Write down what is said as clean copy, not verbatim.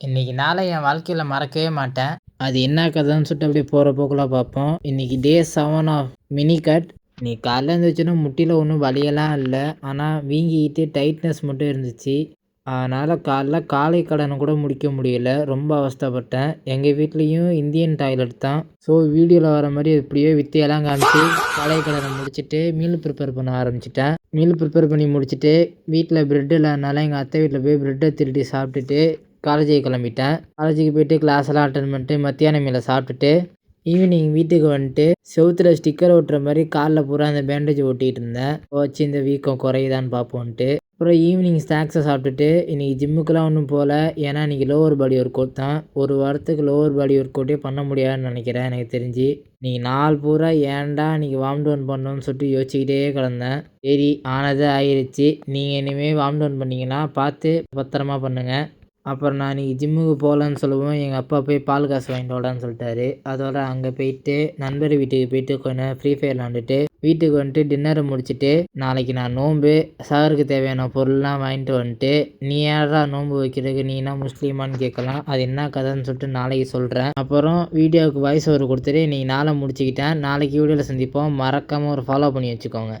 இன்னைக்கு நாளை என் வாழ்க்கையில் மறக்கவே மாட்டேன். அது என்ன கதைன்னு சொல்லிட்டு அப்படியே போகிற போக்கில் பார்ப்போம். இன்னைக்கு டே 7 ஆஃப் மினி கட். நீ காலைல இருந்துச்சுன்னா முட்டியில் ஒன்றும் வலியெல்லாம் இல்லை, ஆனால் வீங்கிக்கிட்டு டைட்னஸ் மட்டும் இருந்துச்சு. அதனால் காலை கடனை கூட முடிக்க முடியல, ரொம்ப அவஸ்தைப்பட்டேன். எங்கள் வீட்லேயும் இந்தியன் டாய்லெட் தான். ஸோ வீடியோவில் வர மாதிரி எப்படியோ வித்தையெல்லாம் காமிச்சு காலை கடனை முடிச்சுட்டு மீல் ப்ரிப்பேர் பண்ண ஆரம்பிச்சிட்டேன். மீல் ப்ரிப்பேர் பண்ணி முடிச்சுட்டு வீட்டில் ப்ரெட் இல்லாதனால எங்கள் அத்தை வீட்டில் போய் ப்ரெட்டை திருடி சாப்பிட்டுட்டு காலேஜுக்கு கிளம்பிட்டேன். காலேஜுக்கு போய்ட்டு கிளாஸெல்லாம் அட்டன் பண்ணிட்டு மத்தியான மேலே சாப்பிட்டுட்டு ஈவினிங் வீட்டுக்கு வந்துட்டு செவுத்துல ஸ்டிக்கர் ஒட்டுற மாதிரி காலில் பூரா அந்த பேண்டேஜ் ஒட்டிகிட்டு இருந்தேன். வச்சு இந்த வீக்கம் குறையுதான்னு பார்ப்போன்ட்டு. அப்புறம் ஈவினிங் ஸ்நாக்ஸை சாப்பிட்டுட்டு இன்றைக்கி ஜிம்முக்கெலாம் ஒன்றும் போகல. ஏன்னா இன்றைக்கி லோவர் பாடி ஒர்க் அவுட் தான். ஒரு வாரத்துக்கு லோவர் பாடி ஒர்க் அவுட்டே பண்ண முடியாதுன்னு நினைக்கிறேன் எனக்கு தெரிஞ்சு. இன்றைக்கி நாள் பூரா ஏன்டா இன்றைக்கி வார்ம் டவுன் பண்ணணும்னு சொல்லிட்டு யோசிச்சுக்கிட்டே கிடந்தேன். சரி, ஆனது ஆயிடுச்சு. நீங்கள் இனிமேல் வார்ம் டவுன் பண்ணிங்கன்னா பார்த்து பத்திரமா பண்ணுங்கள். அப்புறம் நான் இன்றைக்கி ஜிம்முக்கு போகலன்னு சொல்லுவோம், எங்கள் அப்பா போய் பால் காசு வாங்கிட்டு வாடான்னு சொல்லிட்டாரு. அதோட அங்கே போயிட்டு நண்பர் வீட்டுக்கு போயிட்டு கொஞ்ச நேரம் ஃப்ரீ ஃபயர் விளாண்டுட்டு வீட்டுக்கு வந்துட்டு டின்னரை முடிச்சுட்டு நாளைக்கு நான் நோன்பு சாருக்கு தேவையான பொருள்லாம் வாங்கிட்டு வந்துட்டு, நீ யாரா நோன்பு வைக்கிறதுக்கு, நீ என்ன முஸ்லீமான்னு கேட்கலாம். அது என்ன கதைன்னு சொல்லிட்டு நாளைக்கு சொல்கிறேன். அப்புறம் வீடியோவுக்கு வாய்ஸ் ஓவர் கொடுத்துட்டு இன்றைக்கி நாளை முடிச்சுக்கிட்டேன். நாளைக்கு வீடியோவில் சந்திப்போம். மறக்காமல் ஒரு ஃபாலோ பண்ணி வச்சுக்கோங்க.